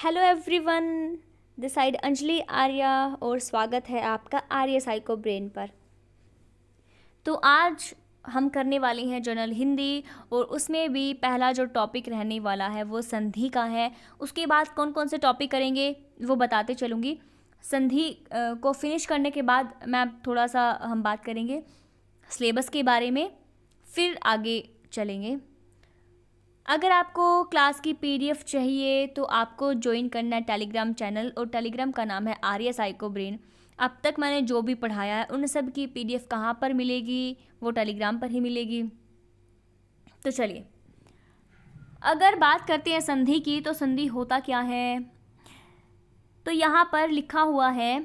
Hello everyone, this side Anjali Arya और स्वागत है आपका आर्य साइको ब्रेन पर। तो आज हम करने वाले हैं जनरल हिंदी और उसमें भी पहला जो टॉपिक रहने वाला है वो संधि का है। उसके बाद कौन कौन से टॉपिक करेंगे वो बताते चलूँगी। संधि को फिनिश करने के बाद मैं थोड़ा सा हम बात करेंगे सिलेबस के बारे में, फिर आगे चलेंगे। अगर आपको क्लास की पीडीएफ चाहिए तो आपको ज्वाइन करना है टेलीग्राम चैनल, और टेलीग्राम का नाम है आर्य साइको ब्रेन। अब तक मैंने जो भी पढ़ाया है उन सब की पीडीएफ कहाँ पर मिलेगी? वो टेलीग्राम पर ही मिलेगी। तो चलिए, अगर बात करते हैं संधि की, तो संधि होता क्या है? तो यहाँ पर लिखा हुआ है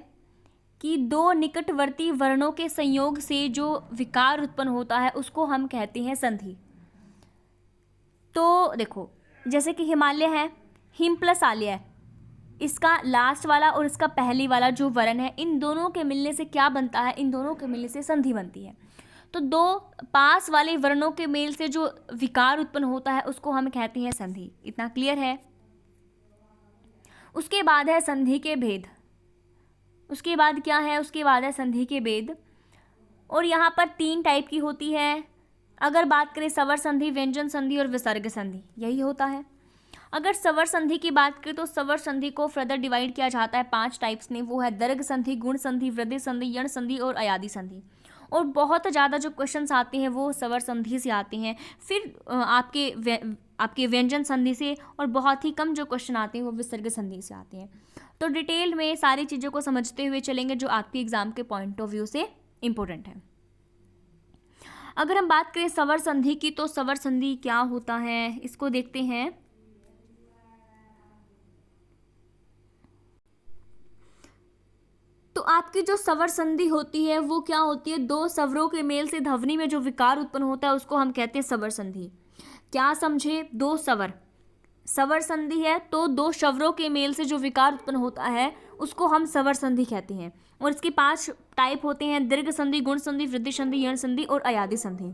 कि दो निकटवर्ती वर्णों के संयोग से जो विकार उत्पन्न होता है उसको हम कहते हैं संधि। तो देखो, जैसे कि हिमालय है, हिम प्लस आलय है, इसका लास्ट वाला और इसका पहली वाला जो वर्ण है, इन दोनों के मिलने से क्या बनता है? इन दोनों के मिलने से संधि बनती है। तो दो पास वाले वर्णों के मेल से जो विकार उत्पन्न होता है उसको हम कहते हैं संधि। इतना क्लियर है? उसके बाद है संधि के भेद। उसके बाद क्या है? उसके बाद है संधि के भेद, और यहाँ पर 3 टाइप की होती है। अगर बात करें स्वर संधि, व्यंजन संधि और विसर्ग संधि, यही होता है। अगर स्वर संधि की बात करें तो स्वर संधि को फर्दर डिवाइड किया जाता है 5 टाइप्स में। वो है दीर्घ संधि, गुण संधि, वृद्धि संधि, यण संधि और अयादि संधि। और बहुत ज़्यादा जो क्वेश्चंस आते हैं वो स्वर संधि से आते हैं, फिर आपके व्यंजन संधि से, और बहुत ही कम जो क्वेश्चन आते हैं वो विसर्ग संधि से आते हैं। तो डिटेल में सारी चीज़ों को समझते हुए चलेंगे जो आपके एग्जाम के पॉइंट ऑफ व्यू से इम्पोर्टेंट है। अगर हम बात करें स्वर संधि की, तो स्वर संधि क्या होता है इसको देखते हैं। तो आपकी जो स्वर संधि होती है वो क्या होती है? दो स्वरों के मेल से ध्वनि में जो विकार उत्पन्न होता है उसको हम कहते हैं स्वर संधि। क्या समझे? दो स्वर संधि है तो दो स्वरों के मेल से जो विकार उत्पन्न होता है उसको हम स्वर संधि कहते हैं। और इसके 5 टाइप होते हैं: दीर्घ संधि, गुण संधि, वृद्धि संधि, यण संधि और अयादि संधि।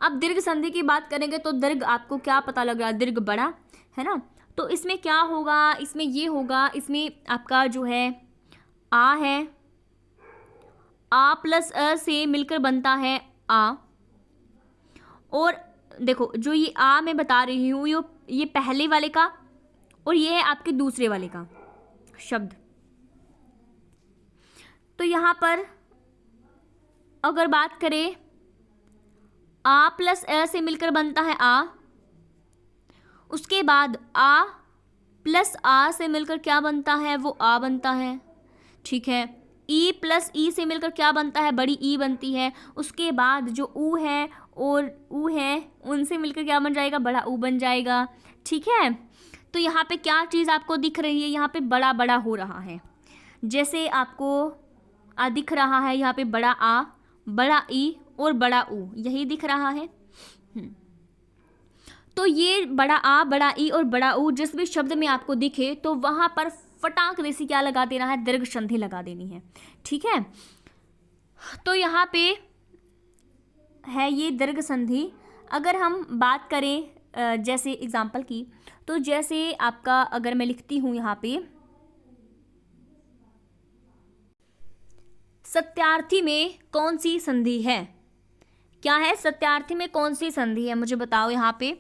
अब दीर्घ संधि की बात करेंगे तो दीर्घ आपको क्या पता लग रहा है? दीर्घ बड़ा है ना। तो इसमें क्या होगा? इसमें ये होगा, इसमें आपका जो है आ है, आ प्लस अ से मिलकर बनता है आ। और देखो, जो ये आ मैं बता रही हूँ ये पहले वाले का और ये है आपके दूसरे वाले का शब्द। तो यहाँ पर अगर बात करें, आ प्लस अ से मिलकर बनता है आ। उसके बाद आ प्लस आ से मिलकर क्या बनता है? वो आ बनता है। ठीक है। ई प्लस ई से मिलकर क्या बनता है? बड़ी ई बनती है। उसके बाद जो ऊ है और ऊ है उनसे मिलकर क्या बन जाएगा? बड़ा ऊ बन जाएगा। ठीक है। तो यहाँ पे क्या चीज़ आपको दिख रही है? यहाँ पे बड़ा बड़ा हो रहा है। जैसे आपको दिख रहा है यहाँ पे बड़ा आ, बड़ा ई और बड़ा ऊ, यही दिख रहा है। तो ये बड़ा आ, बड़ा ई और बड़ा ऊ जिस भी शब्द में आपको दिखे तो वहाँ पर फटाक देसी क्या लगा देना है? दीर्घ संधि लगा देनी है। ठीक है। तो यहाँ पे है ये दीर्घ संधि। अगर हम बात करें जैसे एग्जाम्पल की, तो जैसे आपका अगर मैं लिखती हूँ यहाँ पे, सत्यार्थी में कौन सी संधि है? क्या है? सत्यार्थी में कौन सी संधि है मुझे बताओ यहाँ पे।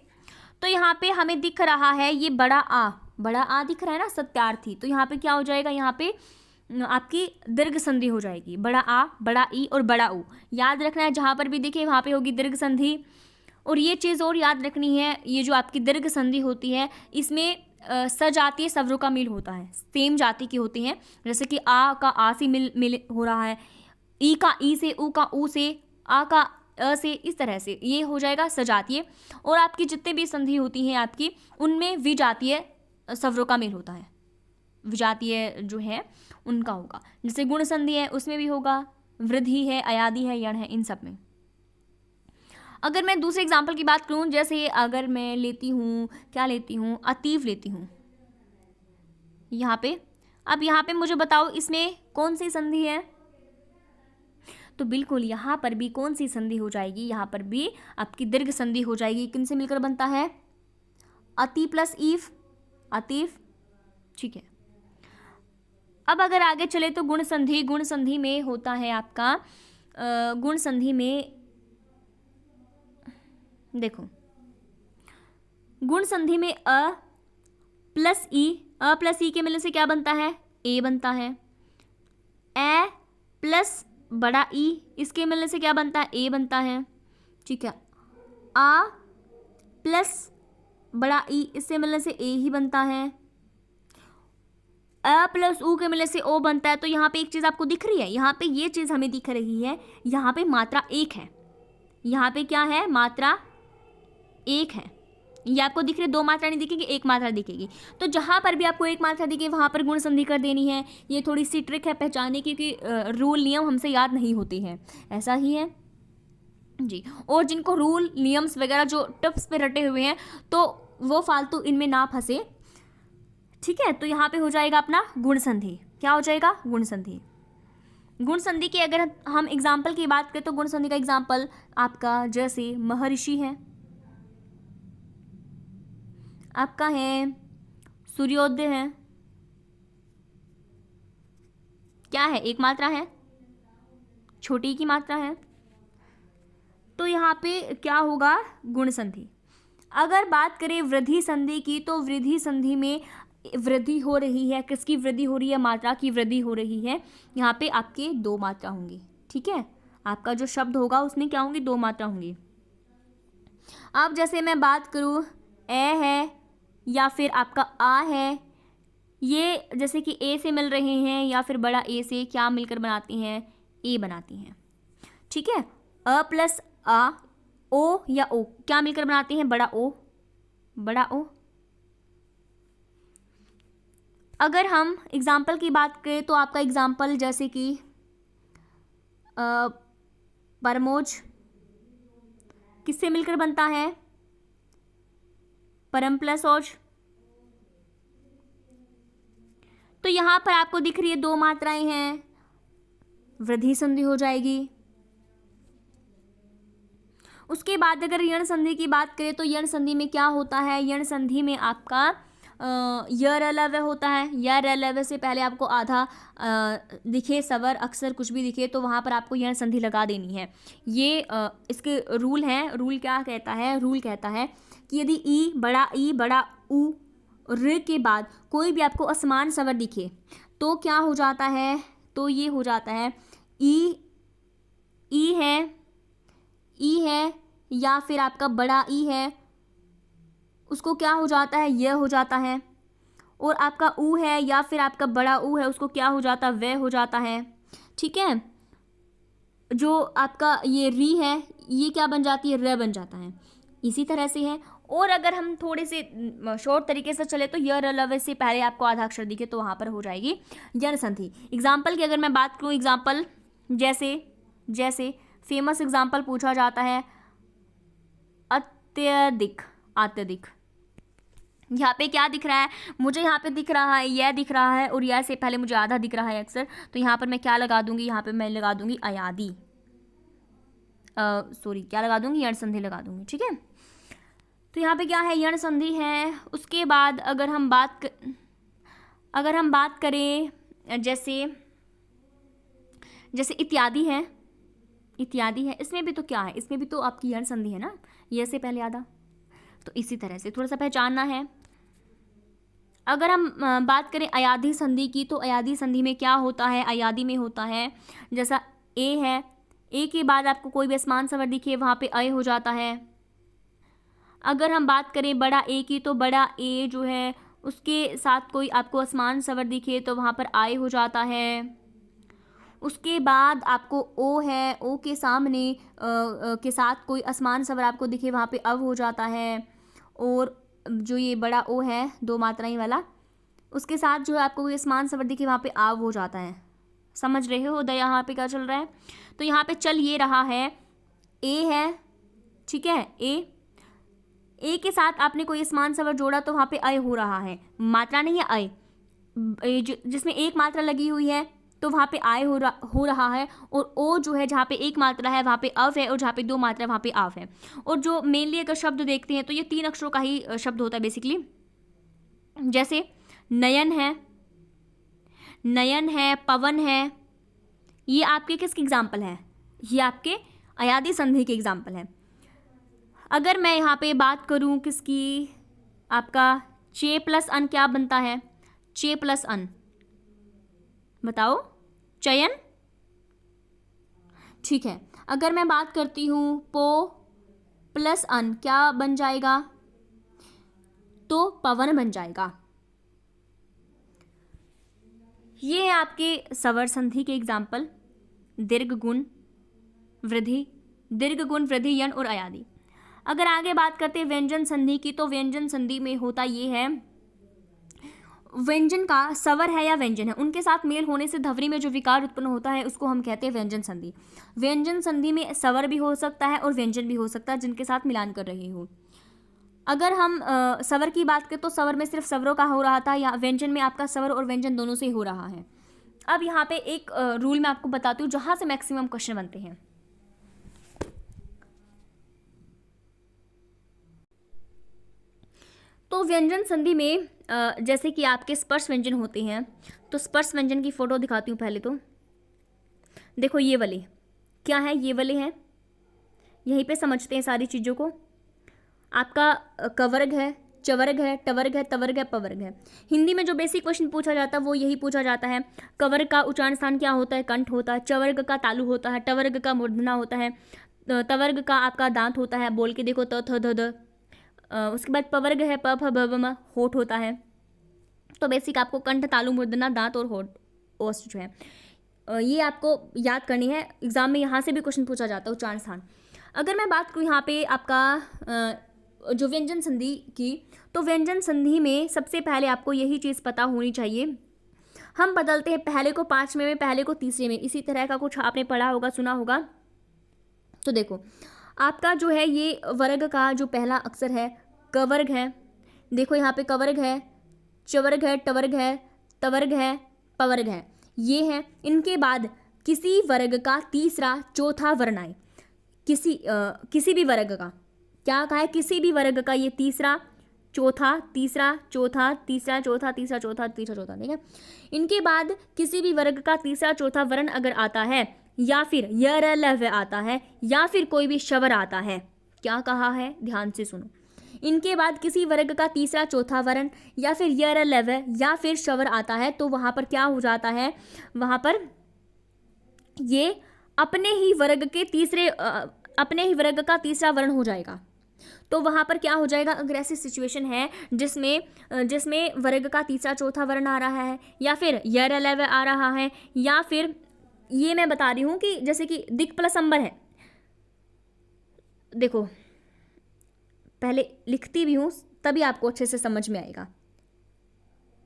तो यहाँ पे हमें दिख रहा है ये बड़ा आ दिख रहा है ना, सत्यार्थी। तो यहाँ पे क्या हो जाएगा? यहाँ पे आपकी दीर्घ संधि हो जाएगी। बड़ा आ, बड़ा ई और बड़ा ऊ, याद रखना है जहाँ पर भी दिखे वहाँ पे होगी दीर्घ संधि। और ये चीज़ और याद रखनी है, ये जो आपकी दीर्घ संधि होती है इसमें सजातीय स्वरों का मेल होता है, सेम जाति की होती हैं। जैसे कि आ का आ से मिल हो रहा है, ई का ई से, ऊ का ऊ से, आ का अ से, इस तरह से ये हो जाएगा सजातीय। और आपकी जितने भी संधि होती हैं आपकी, उनमें विजातीय स्वरों का मेल होता है, विजातीय जो है उनका होगा। जैसे गुण संधि है उसमें भी होगा, वृद्धि है, अयादि है, यण है, इन सब में। अगर मैं दूसरे एग्जाम्पल की बात करूं, जैसे अगर मैं लेती हूँ, क्या लेती हूँ? अतीव लेती हूँ यहाँ पे। अब यहाँ पे मुझे बताओ इसमें कौन सी संधि है? तो बिल्कुल यहाँ पर भी कौन सी संधि हो जाएगी? यहाँ पर भी आपकी दीर्घ संधि हो जाएगी। किन से मिलकर बनता है? अति प्लस ईव, अतीव ठीक है। अब अगर आगे चले तो गुण संधि, गुण संधि में होता है आपका गुण संधि में देखो, गुण संधि में अ प्लस ई के मिलने से क्या बनता है, ए बनता है। ए प्लस बड़ा ई, इसके मिलने से क्या बनता है, ए बनता है। ठीक है। आ प्लस बड़ा ई, इससे मिलने से ए ही बनता है। अ प्लस ऊ के मिलने से ओ बनता है। तो यहाँ पे एक चीज़ आपको दिख रही है, यहाँ पे ये चीज़ हमें दिख रही है, यहाँ पे मात्रा एक है, यहाँ पे क्या है, मात्रा एक है। ये आपको दिख रही है, दो मात्रा नहीं दिखेगी, एक मात्रा दिखेगी। तो जहाँ पर भी आपको एक मात्रा दिखे वहाँ पर गुण संधि कर देनी है। ये थोड़ी सी ट्रिक है पहचानने की, क्योंकि रूल नियम हमसे याद नहीं होती हैं, ऐसा ही है जी। और जिनको रूल नियम्स वगैरह जो टिप्स पे रटे हुए हैं तो वो फालतू इनमें ना फंसे, ठीक है। तो यहाँ पे हो जाएगा अपना गुण संधि। क्या हो जाएगा, गुण संधि। गुण संधि की अगर हम एग्जाम्पल की बात करें तो गुण संधि का एग्जाम्पल आपका जैसे महर्षि है, आपका है सूर्योदय है, क्या है, एक मात्रा है, छोटी की मात्रा है। तो यहाँ पे क्या होगा, गुण संधि। अगर बात करें वृद्धि संधि की तो वृद्धि संधि में वृद्धि हो रही है, किसकी वृद्धि हो रही है, मात्रा की वृद्धि हो रही है। यहाँ पे आपके दो मात्रा होंगी, ठीक है। आपका जो शब्द होगा उसमें क्या होंगी, दो मात्रा होंगी। अब जैसे मैं बात करूँ ए है या फिर आपका आ है, ये जैसे कि ए से मिल रहे हैं या फिर बड़ा ए से क्या मिलकर बनाती हैं, ए बनाती हैं, ठीक है। अ प्लस आ, ओ या ओ क्या मिलकर बनाती हैं, बड़ा ओ, बड़ा ओ। अगर हम एग्जाम्पल की बात करें तो आपका एग्जाम्पल जैसे कि परमोज किससे मिलकर बनता है, परम प्लस ओज। तो यहाँ पर आपको दिख रही है दो मात्राएं हैं, वृद्धि संधि हो जाएगी। उसके बाद अगर यण संधि की बात करें तो यण संधि में क्या होता है, यण संधि में आपका य रलव्य होता है। य रलव्य से पहले आपको आधा दिखे, सवर, अक्षर कुछ भी दिखे तो वहाँ पर आपको यण संधि लगा देनी है। ये इसके रूल हैं। रूल क्या कहता है, रूल कहता है कि यदि ई बड़ा ऊ र के बाद कोई भी आपको असमान सवर दिखे तो क्या हो जाता है, तो ये हो जाता है ई है या फिर आपका बड़ा ई है, उसको क्या हो जाता है, यह हो जाता है। और आपका ऊ है या फिर आपका बड़ा ऊ है, उसको क्या हो जाता है, वह हो जाता है, ठीक है। जो आपका ये री है, ये क्या बन जाती है, र बन जाता है। इसी तरह से है। और अगर हम थोड़े से शॉर्ट तरीके से चले तो य र लव्य से पहले आपको आधा अक्षर दिखे तो वहाँ पर हो जाएगी यण संधि। एग्जाम्पल की अगर मैं बात करूँ, एग्जाम्पल जैसे फेमस एग्जाम्पल पूछा जाता है अत्यधिक, अत्यधिक। यहाँ पे क्या दिख रहा है, मुझे यहाँ पे दिख रहा है, यह दिख रहा है और यह से पहले मुझे आधा दिख रहा है अक्सर, तो यहाँ पर मैं क्या लगा दूंगी, यहाँ पे मैं लगा दूंगी अयादी, क्या लगा दूंगी, यण संधि लगा दूंगी, ठीक है। तो यहाँ पे क्या है, यण संधि है। उसके बाद अगर हम बात करें जैसे इत्यादि है, इसमें भी तो क्या है, इसमें भी तो आपकी यण संधि है ना, यह से पहले आधा। तो इसी तरह से थोड़ा सा पहचानना है। अगर हम बात करें अयादी संधि की तो अयादी संधि में क्या होता है, अयादी में होता है जैसा ए है, ए के बाद आपको कोई भी असमान स्वर दिखे वहाँ पे अय हो जाता है। अगर हम बात करें बड़ा ए की तो बड़ा ए जो है उसके साथ कोई आपको असमान स्वर दिखे तो वहाँ पर आय हो जाता है। उसके बाद आपको ओ है, ओ के सामने के साथ कोई असमान स्वर आपको दिखे वहाँ पे अव हो जाता है। और जो ये बड़ा ओ है दो मात्राएं वाला, उसके साथ जो है आपको कोई असमान स्वर दिखे वहाँ पे आव हो जाता है। समझ रहे हो उदय यहाँ पे क्या चल रहा है। तो यहाँ पे चल ये रहा है, ए है, ठीक है, ए के साथ आपने कोई असमान स्वर जोड़ा तो वहाँ पे अय हो रहा है, मात्रा नहीं है अय, जिसमें एक मात्रा लगी हुई है तो वहाँ पे आय हो रहा है। और ओ जो है जहाँ पे एक मात्रा है वहाँ पे अव है और जहाँ पे दो मात्रा वहाँ पे आव है। और जो मेनली अगर शब्द देखते हैं तो ये तीन अक्षरों का ही शब्द होता है बेसिकली। जैसे नयन है, नयन है, पवन है, ये आपके किसके एग्जाम्पल है? ये आपके अयादी संधि के एग्जाम्पल है। अगर मैं यहाँ पे बात करूँ किसकी, आपका चे प्लस अन क्या बनता है? चे प्लस अन, बताओ, चयन, ठीक है। अगर मैं बात करती हूँ पो प्लस अन क्या बन जाएगा? तो पवन बन जाएगा। ये है आपके स्वर संधि के एग्जाम्पल, दीर्घ गुण वृद्धि, दीर्घ गुण वृद्धि यन और अयादी। अगर आगे बात करते हैं व्यंजन संधि की, तो व्यंजन संधि में होता ये है, व्यंजन का स्वर है या व्यंजन है उनके साथ मेल होने से ध्वनि में जो विकार उत्पन्न होता है उसको हम कहते हैं व्यंजन संधि। व्यंजन संधि में स्वर भी हो सकता है और व्यंजन भी हो सकता है जिनके साथ मिलान कर रही हो। अगर हम स्वर की बात करें तो स्वर में सिर्फ स्वरों का हो रहा था, या व्यंजन में आपका स्वर और व्यंजन दोनों से हो रहा है। अब यहाँ पे एक रूल मैं आपको बताती हूँ जहाँ से मैक्सिमम क्वेश्चन बनते हैं। तो व्यंजन संधि में जैसे कि आपके स्पर्श व्यंजन होते हैं, तो स्पर्श व्यंजन की फोटो दिखाती हूँ पहले तो। देखो ये वाले क्या है, ये वाले हैं, यहीं पे समझते हैं सारी चीज़ों को। आपका कवर्ग है, चवर्ग है, टवर्ग है, तवर्ग है, पवर्ग है। हिंदी में जो बेसिक क्वेश्चन पूछा जाता है वो यही पूछा जाता है। कवर्ग का उच्चारण स्थान क्या होता है? कंठ होता है। चवर्ग का तालु होता है। टवर्ग का मूर्धना होता है। तवर्ग का आपका दांत होता है, बोल के देखो, त थ ध द। उसके बाद पवर्ग है, प फ ब भ म, होठ होता है। तो बेसिक आपको कंठ, तालु, मूर्धना, दांत और होठ, ओष्ठ जो है ये आपको याद करनी है। एग्जाम में यहाँ से भी क्वेश्चन पूछा जाता है, उच्चारण स्थान। अगर मैं बात करूँ यहाँ पे आपका जो व्यंजन संधि की, तो व्यंजन संधि में सबसे पहले आपको यही चीज़ पता होनी चाहिए, हम बदलते हैं पहले को 5वें में, पहले को 3रे में। इसी तरह का कुछ आपने पढ़ा होगा, सुना होगा। तो देखो आपका जो है ये वर्ग का जो पहला अक्षर है क वर्ग है। देखो यहाँ पे कवर्ग है, चवर्ग है, टवर्ग है, तवर्ग है, पवर्ग है, ये है। इनके बाद किसी वर्ग का तीसरा चौथा वर्ण आए, किसी भी वर्ग का, क्या कहा है? किसी भी वर्ग का ये तीसरा चौथा, तीसरा चौथा, तीसरा चौथा, तीसरा चौथा, तीसरा चौथा, ठीक है। इनके बाद किसी भी वर्ग का तीसरा चौथा वर्ण अगर आता है, या फिर य र ल व आता है, या फिर कोई भी शवर आता है, क्या कहा है? ध्यान से सुनो। इनके बाद किसी वर्ग का तीसरा चौथा वर्ण या फिर य र ल व या फिर शवर आता है, तो वहां पर क्या हो जाता है? वहां पर ये अपने ही वर्ग का तीसरा वर्ण हो जाएगा। तो वहाँ पर क्या हो जाएगा? अगर ऐसी सिचुएशन है जिसमें वर्ग का तीसरा चौथा वर्ण आ रहा है, या फिर य र ल व आ रहा है, या फिर ये मैं बता रही हूँ कि जैसे कि दिक् प्लस अंबर है। देखो पहले लिखती भी हूँ तभी आपको अच्छे से समझ में आएगा।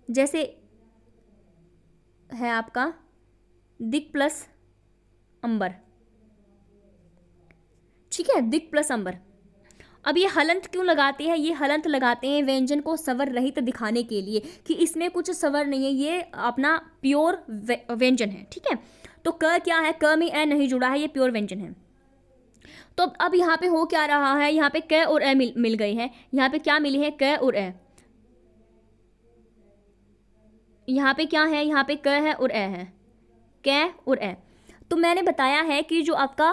जैसे है आपका दिक् प्लस अंबर, ठीक है, दिक् प्लस अंबर। अब ये हलंत क्यों लगाते हैं? ये हलंत लगाते हैं व्यंजन को स्वर रहित दिखाने के लिए कि इसमें कुछ स्वर नहीं है, ये अपना प्योर व्यंजन है, ठीक है। तो क क्या है? क में ए नहीं जुड़ा है, ये प्योर व्यंजन है। तो अब यहाँ पे हो क्या रहा है? यहाँ पे क और ए मिल गए हैं। यहाँ पे क्या मिले हैं? क और ए। यहाँ पे क्या है? यहाँ पे क है और ए है, क और ए। तो मैंने बताया है कि जो आपका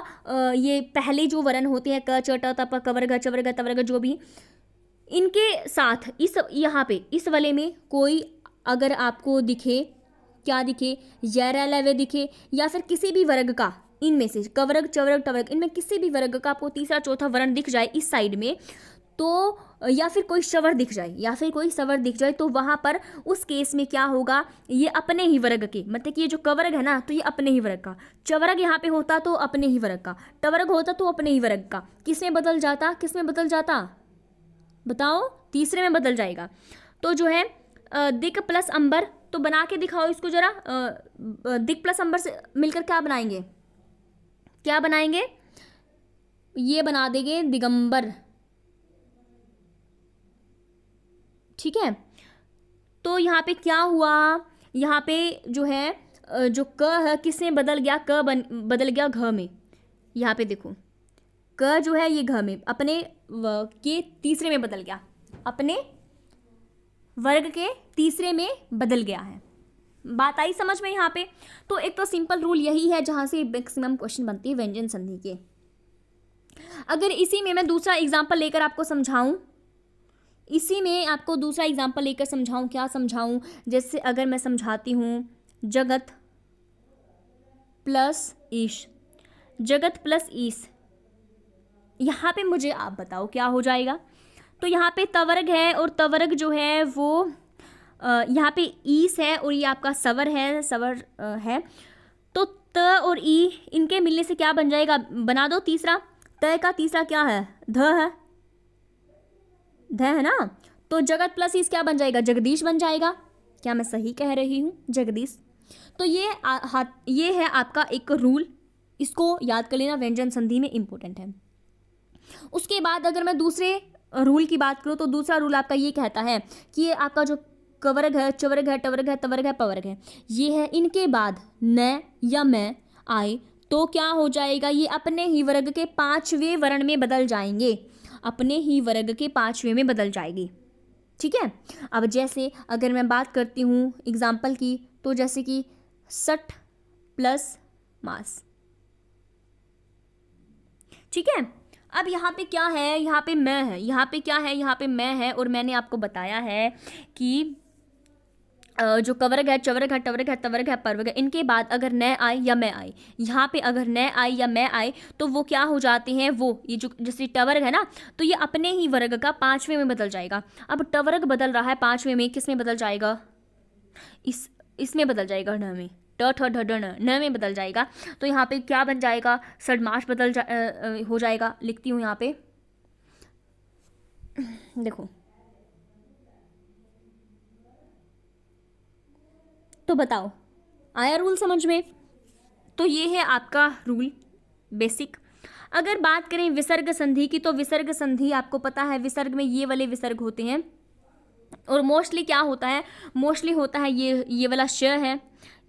ये पहले जो वर्ण होते हैं क च ट त प क वर्ग च वर्ग त वर्ग, जो भी इनके साथ इस यहाँ पे इस वाले में कोई अगर आपको दिखे, क्या दिखे? य र ल व दिखे, या फिर किसी भी वर्ग का इनमें से कवर्ग चवर्ग टवर्ग इनमें किसी भी वर्ग का आपको तीसरा चौथा वर्ण दिख जाए इस साइड में, तो या फिर कोई शवर दिख जाए, तो वहां पर उस केस में क्या होगा? ये अपने ही वर्ग के, मतलब कि ये जो कवर्ग है ना, तो ये अपने ही वर्ग का। चवर्ग यहाँ पे होता तो अपने ही वर्ग का, टवर्ग होता तो अपने ही वर्ग का। किसमें बदल जाता? बताओ, तीसरे में बदल जाएगा। तो जो है दिक् प्लस अंबर, तो बना के दिखाओ इसको जरा। दिक् प्लस अंबर से मिलकर क्या बनाएंगे? ये बना देंगे दिगंबर, ठीक है। तो यहाँ पे क्या हुआ? यहाँ पे जो है जो क है किसमें बदल गया? बदल गया घ में। यहाँ पे देखो क जो है ये घ में अपने के तीसरे में बदल गया, अपने वर्ग के तीसरे में बदल गया है। बात आई समझ में यहाँ पे? तो एक तो सिंपल रूल यही है जहाँ से मैक्सिमम क्वेश्चन बनती है व्यंजन संधि के। अगर इसी में मैं दूसरा एग्जाम्पल लेकर आपको समझाऊं, क्या समझाऊं? जैसे अगर मैं समझाती हूँ जगत प्लस ईश, यहाँ पे मुझे आप बताओ क्या हो जाएगा? तो यहाँ पे तवर्ग है और तवर्ग जो है वो यहाँ पे ईस है और ये आपका सवर है। तो त और ई इनके मिलने से क्या बन जाएगा? बना दो तीसरा। त का तीसरा क्या है? ध है ना। तो जगत प्लस ईस क्या बन जाएगा? जगदीश बन जाएगा। क्या मैं सही कह रही हूँ? जगदीश। तो ये है आपका एक रूल, इसको याद कर लेना, व्यंजन संधि में इंपॉर्टेंट है। उसके बाद अगर मैं दूसरे रूल की बात करूँ तो दूसरा रूल आपका ये कहता है कि ये आपका जो कवर्ग है, चवर्ग है, टवर्ग है, तवर्ग है, पवर्ग है, ये है, इनके बाद न या मैं आए तो क्या हो जाएगा? ये अपने ही वर्ग के 5वें वर्ण में बदल जाएंगे, जाएगी। ठीक है। अब जैसे अगर मैं बात करती हूँ एग्जाम्पल की, तो जैसे कि सठ प्लस मास। ठीक है। अब यहाँ पे क्या है? यहाँ पे मैं है, यहाँ पे क्या है? यहाँ पे मैं है। और मैंने आपको बताया है कि जो कवर्ग है, चवर्ग है, टवर्ग है, तवर्ग है, परवर्ग है, इनके बाद अगर न आए या मैं आए, यहाँ पे अगर न आए या मैं आए तो वो क्या हो जाते हैं? वो ये जो जैसे टवर्ग है ना, तो ये अपने ही वर्ग का 5वें में बदल जाएगा। अब टवर्ग बदल रहा है 5वें में, किस में बदल जाएगा? इसमें बदल जाएगा, न में, न में बदल जाएगा। तो यहाँ पे क्या बन जाएगा? सड़माश हो जाएगा। लिखती हूँ यहाँ पे, देखो। तो बताओ आया रूल समझ में? तो ये है आपका रूल बेसिक। अगर बात करें विसर्ग संधि की, तो विसर्ग संधि आपको पता है, विसर्ग में ये वाले विसर्ग होते हैं और मोस्टली क्या होता है? मोस्टली होता है ये वाला श है,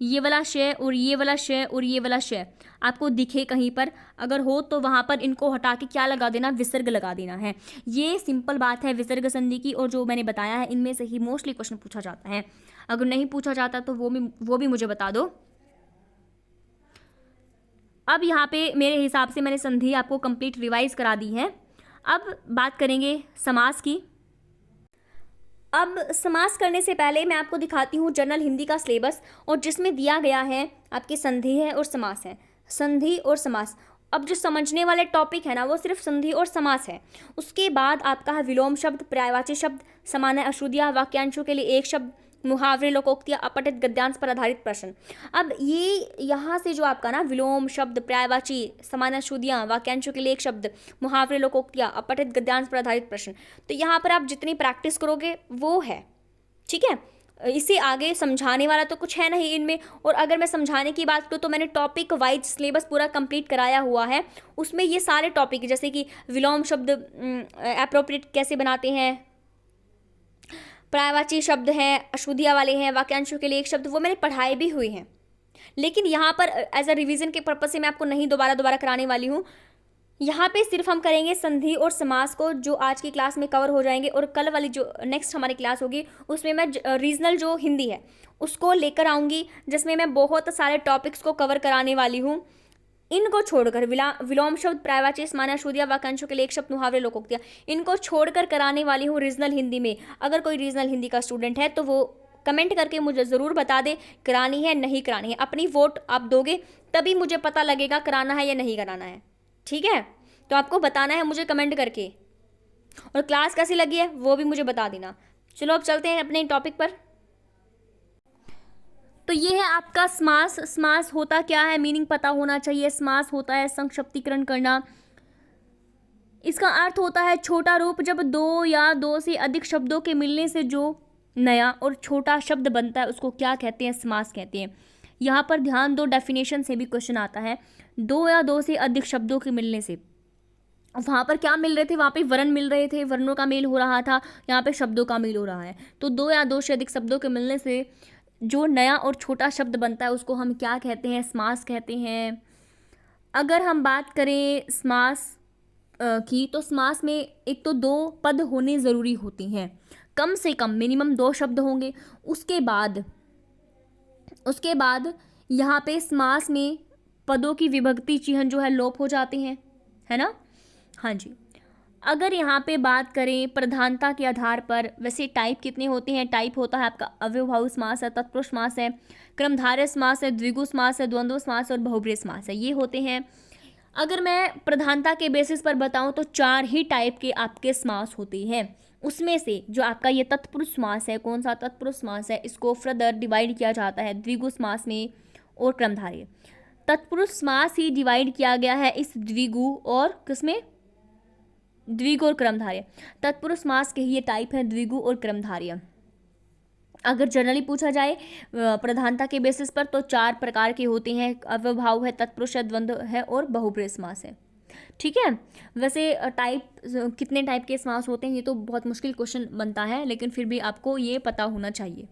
ये वाला श और ये वाला श और ये वाला श आपको दिखे कहीं पर, अगर हो तो वहाँ पर इनको हटा के क्या लगा देना? विसर्ग लगा देना है। ये सिंपल बात है विसर्ग संधि की, और जो मैंने बताया है इनमें से ही मोस्टली क्वेश्चन पूछा जाता है। अगर नहीं पूछा जाता तो वो भी मुझे बता दो। अब यहाँ पे मेरे हिसाब से मैंने संधि आपको कंप्लीट रिवाइज करा दी है। अब बात करेंगे समास की। अब समास करने से पहले मैं आपको दिखाती हूँ जनरल हिंदी का सिलेबस, और जिसमें दिया गया है आपकी संधि है और समास है, संधि और समास। अब जो समझने वाले टॉपिक है ना, वो सिर्फ संधि और समास है। उसके बाद आपका है विलोम शब्द, पर्यायवाची शब्द, सामान्य अशुद्धियाँ, वाक्यांशों के लिए एक शब्द, मुहावरे, लोकोक्तियाँ, अपठित गद्यांश पर आधारित प्रश्न। अब ये यहाँ से जो आपका ना विलोम शब्द, पर्यायवाची, सामान्य अशुद्धियाँ, वाक्यांशों के लिए एक शब्द, मुहावरे, लोकोक्तियाँ, अपठित गद्यांश पर आधारित प्रश्न, तो यहाँ पर आप जितनी प्रैक्टिस करोगे वो है। ठीक है। इससे आगे समझाने वाला तो कुछ है नहीं इनमें। और अगर मैं समझाने की बात करूँ तो मैंने टॉपिक वाइज सिलेबस पूरा कंप्लीट कराया हुआ है। उसमें ये सारे टॉपिक जैसे कि विलोम शब्द एप्रोप्रिएट कैसे बनाते हैं, पर्यायवाची शब्द हैं, अशुद्धियाँ वाले हैं, वाक्यांशों के लिए एक शब्द, वो मैंने पढ़ाए भी हुए हैं। लेकिन यहाँ पर एज अ रिवीजन के पर्पज से मैं आपको नहीं दोबारा कराने वाली हूँ। यहाँ पे सिर्फ हम करेंगे संधि और समास को, जो आज की क्लास में कवर हो जाएंगे। और कल वाली जो नेक्स्ट हमारी क्लास होगी उसमें मैं रीजनल जो हिंदी है उसको लेकर आऊँगी, जिसमें मैं बहुत सारे टॉपिक्स को कवर कराने वाली हूँ। इनको छोड़कर विलोम शब्द, पर्यायवाची, सामान्य अशुद्धियाँ, वाक्यांशों के लिए एक शब्द, मुहावरे, लोकोक्तियाँ, इनको छोड़कर कराने वाली हूँ रीजनल हिंदी में। अगर कोई रीजनल हिंदी का स्टूडेंट है तो वो कमेंट करके मुझे ज़रूर बता दे करानी है नहीं करानी है। अपनी वोट आप दोगे तभी मुझे पता लगेगा कराना है या नहीं कराना है। ठीक है। तो आपको बताना है मुझे कमेंट करके, और क्लास कैसी लगी है वो भी मुझे बता देना। चलो अब चलते हैं अपने टॉपिक पर। तो ये है आपका समास। समास होता क्या है, मीनिंग पता होना चाहिए। समास होता है संक्षिप्तीकरण करना। इसका अर्थ होता है छोटा रूप, जब दो या दो से अधिक शब्दों के मिलने से जो नया और छोटा शब्द बनता है उसको क्या कहते हैं? समास कहते हैं। यहाँ पर ध्यान दो, डेफिनेशन से भी क्वेश्चन आता है। दो या दो से अधिक शब्दों के मिलने से, वहाँ पर क्या मिल रहे थे? वहाँ पे वर्ण मिल रहे थे, वर्णों का मेल हो रहा था। यहाँ पे शब्दों का मेल हो रहा है। तो दो या दो से अधिक शब्दों के मिलने से जो नया और छोटा शब्द बनता है उसको हम क्या कहते हैं? समास कहते हैं। अगर हम बात करें समास की, तो समास में एक तो दो पद होने ज़रूरी होते हैं। कम से कम मिनिमम 2 शब्द होंगे। उसके बाद यहाँ पे समास में पदों की विभक्ति चिह्न जो है लोप हो जाते हैं, है ना। हाँ जी। अगर यहाँ पे बात करें प्रधानता के आधार पर, वैसे टाइप कितने होते हैं? टाइप होता है आपका अव्ययभावी समास है, तत्पुरुष समास है, क्रमधारय समास है, द्विगु समास है, द्वंद्व समास और बहुब्रीहि समास है, ये होते हैं। अगर मैं प्रधानता के बेसिस पर बताऊं तो 4 ही टाइप के आपके समास होते हैं। उसमें से जो आपका ये तत्पुरुष समास है, कौन सा तत्पुरुष समास है, इसको फर्दर डिवाइड किया जाता है द्विगु समास में और क्रमधारय। तत्पुरुष समास ही डिवाइड किया गया है इस द्विगु और किसमें? द्विगु और क्रमधारय। तत्पुरुष समास के ही ये टाइप है, द्विगु और क्रमधारय। अगर जनरली पूछा जाए प्रधानता के बेसिस पर तो 4 प्रकार के होते हैं, अव्ययभाव है, तत्पुरुष है, द्वंद्व है और बहुब्रीहि समास है। ठीक है। वैसे कितने टाइप के समास होते हैं ये तो बहुत मुश्किल क्वेश्चन बनता है, लेकिन फिर भी आपको ये पता होना चाहिए।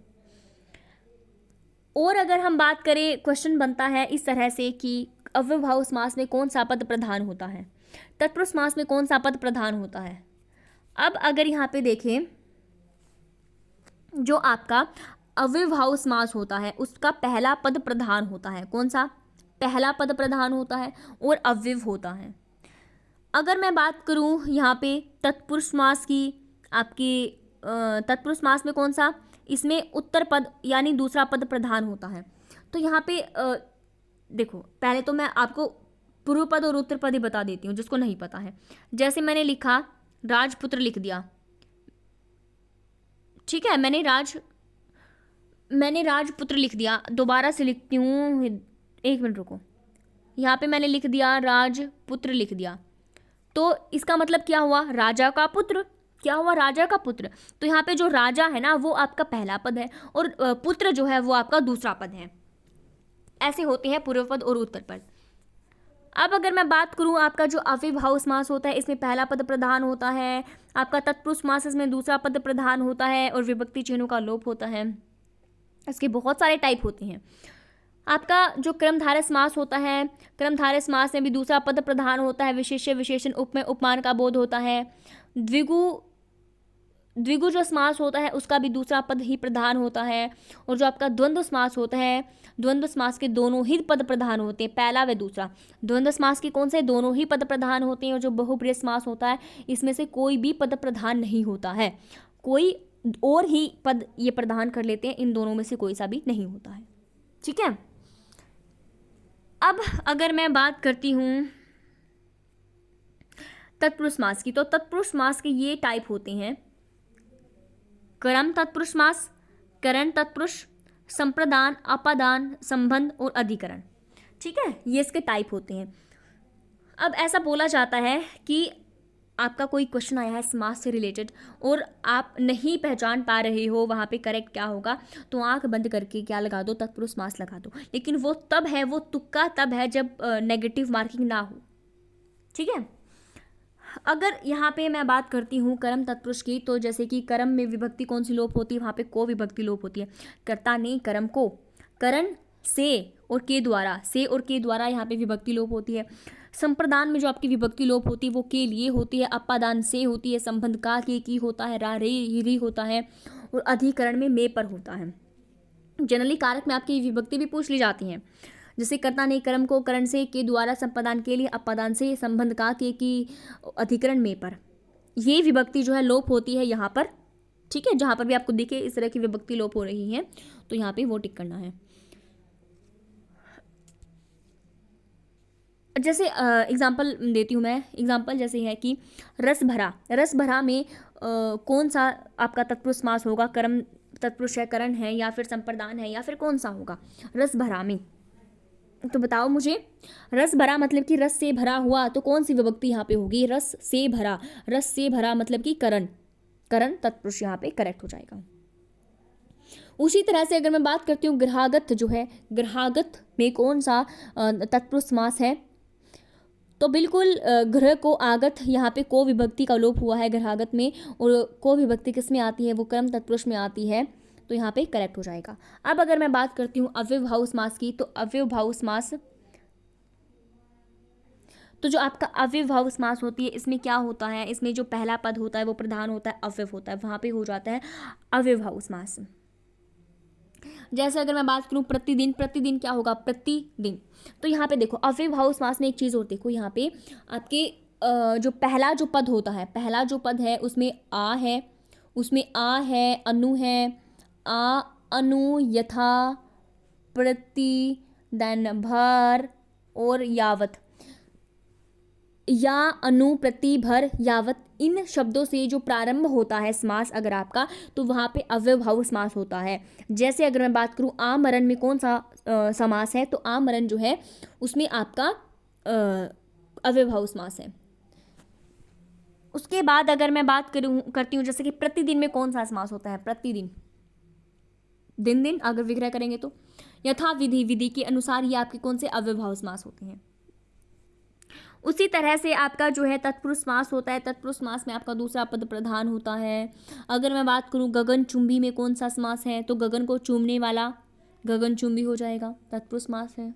और अगर हम बात करें, क्वेश्चन बनता है इस तरह से कि अव्ययभाव समास में कौन सा पद प्रधान होता है, तत्पुरुष समास में कौन सा पद प्रधान होता है। अब अगर यहाँ पे देखें, जो आपका अव्ययभाव समास होता है उसका पहला पद प्रधान होता है। कौन सा? पहला पद प्रधान होता है और अव्यय होता है। अगर मैं बात करूँ यहाँ पे तत्पुरुष समास की, आपकी तत्पुरुष समास में कौन सा? इसमें उत्तर पद यानी दूसरा पद प्रधान होता है। तो यहाँ पे देखो, पहले तो मैं आपको पूर्व पद और उत्तर पद ही बता देती हूँ जिसको नहीं पता है। जैसे मैंने लिखा राजपुत्र लिख दिया, ठीक है, मैंने राजपुत्र लिख दिया। दोबारा से लिखती हूँ, 1 मिनट रुको। यहाँ पे मैंने लिख दिया राजपुत्र लिख दिया, तो इसका मतलब क्या हुआ? राजा का पुत्र। क्या हुआ? राजा का पुत्र। तो यहाँ पे जो राजा है ना वो आपका पहला पद है और पुत्र जो है वो आपका दूसरा पद है। ऐसे होते हैं पूर्व पद और उत्तर पद। अब अगर मैं बात करूँ, आपका जो अव्ययभाव समास होता है इसमें पहला पद प्रधान होता है, आपका तत्पुरुष समास इसमें दूसरा पद प्रधान होता है और विभक्ति चिन्हों का लोप होता है। इसके बहुत सारे टाइप होते हैं। आपका जो क्रमधारय समास होता है, क्रमधारय समास में भी दूसरा पद प्रधान होता है, विशेष्य विशेषण उपमेय उपमान का बोध होता है। द्विगु जो समास होता है उसका भी दूसरा पद ही प्रधान होता है। और जो आपका द्वंद्व समास होता है, द्वंद्व समास के दोनों ही पद प्रधान होते हैं, पहला व दूसरा। द्वंद्व समास के कौन से? दोनों ही पद प्रधान होते हैं। और जो बहुब्रीहि समास होता है इसमें से कोई भी पद प्रधान नहीं होता है, कोई और ही पद ये प्रधान कर लेते हैं, इन दोनों में से कोई सा भी नहीं होता है। ठीक है। अब अगर मैं बात करती हूँ तत्पुरुष समास की, तो तत्पुरुष समास के ये टाइप होते हैं, कर्म तत्पुरुष समास, करण तत्पुरुष, संप्रदान, अपादान, संबंध और अधिकरण। ठीक है, ये इसके टाइप होते हैं। अब ऐसा बोला जाता है कि आपका कोई क्वेश्चन आया है समास से रिलेटेड और आप नहीं पहचान पा रहे हो वहाँ पे करेक्ट क्या होगा, तो आंख बंद करके क्या लगा दो? तत्पुरुष समास लगा दो। लेकिन वो तब है, वो तुक्का तब है जब नेगेटिव मार्किंग ना हो। ठीक है। अगर यहाँ पे मैं बात करती हूँ कर्म तत्पुरुष की, तो जैसे कि कर्म में विभक्ति कौन सी लोप होती है? वहाँ पे को विभक्ति लोप होती है। कर्ता ने कर्म को, करण से और के द्वारा, से और के द्वारा यहाँ पे विभक्ति लोप होती है। संप्रदान में जो आपकी विभक्ति लोप होती है वो के लिए होती है, अपादान से होती है, संबंध का के की होता है, रा रे री होता है और अधिकरण में मे पर होता है। जनरली कारक में आपकी विभक्ति भी पूछ ली जाती हैं, जैसे कर्ता ने कर्म को, करण से, के द्वारा, संपादान के लिए, अपादान से, संबंध का के की, अधिकरण में पर। ये विभक्ति जो है लोप होती है यहाँ पर। ठीक है, जहाँ पर भी आपको दिखे इस तरह की विभक्ति लोप हो रही है तो यहाँ पे वो टिक करना है। जैसे एग्जाम्पल देती हूँ मैं, एग्जाम्पल जैसे है कि रस भरा। रस भरा में कौन सा आपका तत्पुरुष समास होगा? कर्म तत्पुरुष है, करण है या फिर संप्रदान है या फिर कौन सा होगा रस भरा में? तो बताओ मुझे। रस भरा मतलब कि रस से भरा हुआ, तो कौन सी विभक्ति यहाँ पे होगी? रस से भरा। रस से भरा मतलब कि करण, करण तत्पुरुष यहाँ पे करेक्ट हो जाएगा। उसी तरह से अगर मैं बात करती हूँ ग्रहागत जो है, ग्रहागत में कौन सा तत्पुरुष समास है? तो बिल्कुल ग्रह को आगत, यहाँ पे को विभक्ति का लोप हुआ है ग्रहागत में, और को विभक्ति किस में आती है? वो कर्म तत्पुरुष में आती है, तो यहाँ पे करेक्ट हो जाएगा। अब अगर मैं बात करती हूँ अव्ययभाव समास की, तो अव्ययभाव समास, तो जो आपका अव्ययभाव समास होती है, इसमें क्या होता है, इसमें जो पहला पद होता है वो प्रधान होता है, अव्यय होता है, वहाँ पे हो जाता है अव्ययभाव समास। जैसे अगर मैं बात करूँ प्रतिदिन, प्रतिदिन क्या होगा, प्रतिदिन। तो यहाँ पे देखो अव्ययभाव समास में एक चीज़ और देखो, यहाँ पे आपके जो पहला जो पद होता है, पहला जो पद है उसमें आ है, उसमें आ है, अनु है, आ अनु, यथा, प्रति, देन भर और यावत, या अनु, प्रति, भर, यावत, इन शब्दों से जो प्रारंभ होता है समास अगर आपका, तो वहाँ पे अव्ययभाव समास होता है। जैसे अगर मैं बात करूँ आमरण में कौन सा समास है, तो आमरण जो है उसमें आपका अव्ययभाव समास है। उसके बाद अगर मैं बात करती हूँ जैसे कि प्रतिदिन में कौन सा समास होता है, प्रतिदिन, दिन दिन अगर विग्रह करेंगे तो, यथा विधि, विधि के अनुसार, ये आपके कौन से अव्ययभाव समास होते हैं। उसी तरह से आपका जो है तत्पुरुष समास होता है, तत्पुरुष समास में आपका दूसरा पद प्रधान होता है। अगर मैं बात करूं गगन चुंबी में कौन सा समास है, तो गगन को चूमने वाला गगन चुंबी हो जाएगा, तत्पुरुष समास है।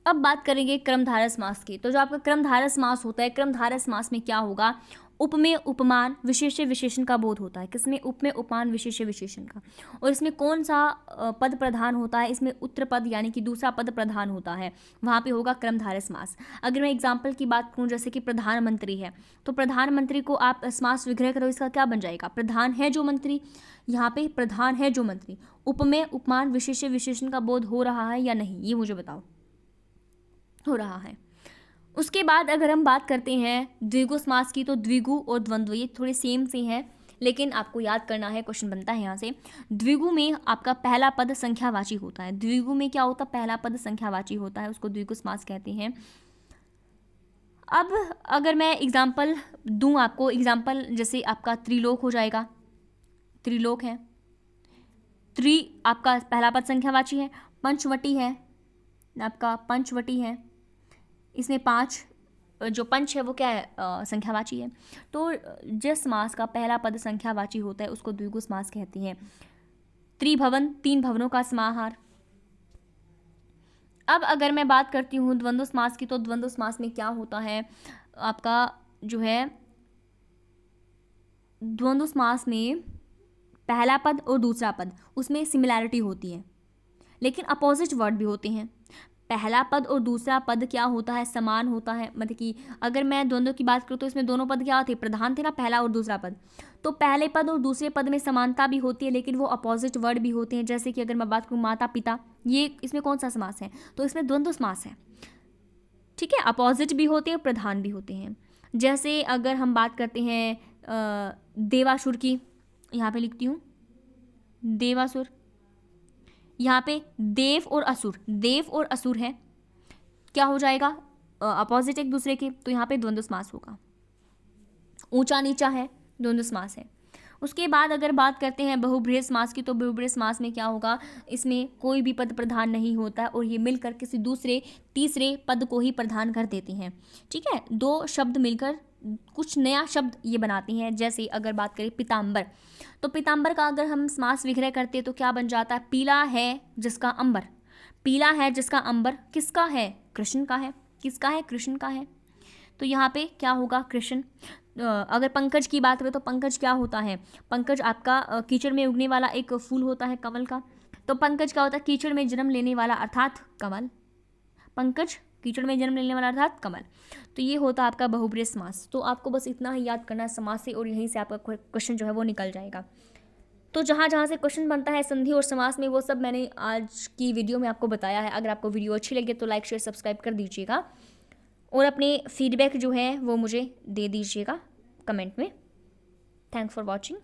अब बात करेंगे क्रमधारय समास की। तो जो आपका क्रमधारय समास होता है, क्रमधारय समास में क्या होगा, उपमेय उपमान विशेष्य विशेषण का बोध होता है। किसमें, उपमेय उपमान विशेष्य विशेषण का। और इसमें कौन सा पद प्रधान होता है, इसमें उत्तर पद यानी कि दूसरा पद प्रधान होता है, वहाँ पे होगा क्रमधारय समास। अगर मैं एग्जाम्पल की बात करूँ जैसे कि प्रधानमंत्री है, तो प्रधानमंत्री को आप समास विग्रह करो, इसका क्या बन जाएगा, प्रधान है जो मंत्री, यहाँ पे प्रधान है जो मंत्री। उपमेय उपमान विशेष्य विशेषण का बोध हो रहा है या नहीं, ये मुझे बताओ, हो रहा है। उसके बाद अगर हम बात करते हैं द्विगु समास की, तो द्विगु और द्वंद्व ये थोड़े सेम से हैं, लेकिन आपको याद करना है, क्वेश्चन बनता है यहाँ से। द्विगु में आपका पहला पद संख्यावाची होता है। द्विगु में क्या होता है, पहला पद संख्यावाची होता है, उसको द्विगु समास कहते हैं। अब अगर मैं एग्जाम्पल दूँ आपको, एग्जाम्पल जैसे आपका त्रिलोक हो जाएगा, त्रिलोक है, त्रि आपका पहला पद संख्यावाची है, पंचवटी है आपका, पंचवटी है, इसमें पांच, जो पंच है वो क्या है, संख्यावाची है। तो जिस समास का पहला पद संख्यावाची होता है उसको द्विगु समास कहते हैं। त्रिभवन, तीन भवनों का समाहार। अब अगर मैं बात करती हूँ द्वंद्व समास की, तो द्वंद्व समास में क्या होता है आपका जो है, द्वंद्व समास में पहला पद और दूसरा पद उसमें सिमिलैरिटी होती है, लेकिन अपोजिट वर्ड भी होते हैं। पहला पद और दूसरा पद क्या होता है, समान होता है। मतलब कि अगर मैं द्वंद्व की बात करूँ तो इसमें दोनों पद क्या थे, प्रधान थे ना, पहला और दूसरा पद। तो पहले पद और दूसरे पद में समानता भी होती है, लेकिन वो अपोजिट वर्ड भी होते हैं। जैसे कि अगर मैं बात करूँ माता पिता, ये इसमें कौन सा समास है, तो इसमें द्वंद्व समास है। ठीक है, अपोजिट भी होते हैं, प्रधान भी होते हैं। जैसे अगर हम बात करते हैं देवासुर की, यहाँ पे लिखती हूँ देवासुर, यहाँ पे देव और असुर, देव और असुर है, क्या हो जाएगा, अपोजिट एक दूसरे के, तो यहाँ पे द्वंद्व समास होगा। ऊंचा नीचा है, द्वंद्व समास है। उसके बाद अगर बात करते हैं बहुब्रीहि समास की, तो बहुब्रीहि समास में क्या होगा, इसमें कोई भी पद प्रधान नहीं होता और ये मिलकर किसी दूसरे तीसरे पद को ही प्रधान कर देते हैं। ठीक है, दो शब्द मिलकर कुछ नया शब्द ये बनाती हैं। जैसे अगर बात करें पीताम्बर, तो पीताम्बर का अगर हम समास विग्रह करते हैं तो क्या बन जाता है, पीला है जिसका अंबर, पीला है जिसका अंबर किसका है, कृष्ण का है, किसका है, कृष्ण का है। तो यहाँ पे क्या होगा, कृष्ण। अगर पंकज की बात करें तो पंकज क्या होता है, पंकज आपका कीचड़ में उगने वाला एक फूल होता है कमल का। तो पंकज क्या होता है, कीचड़ में जन्म लेने वाला अर्थात कमल, पंकज कीचड़ में जन्म लेने वाला अर्थात कमल। तो ये होता है आपका बहुब्रीहि समास। तो आपको बस इतना ही याद करना है समास से, और यहीं से आपका क्वेश्चन जो है वो निकल जाएगा। तो जहाँ जहाँ से क्वेश्चन बनता है संधि और समास में, वो सब मैंने आज की वीडियो में आपको बताया है। अगर आपको वीडियो अच्छी लगे तो लाइक शेयर सब्सक्राइब कर दीजिएगा, और अपने फीडबैक जो है वो मुझे दे दीजिएगा कमेंट में। Thanks for watching.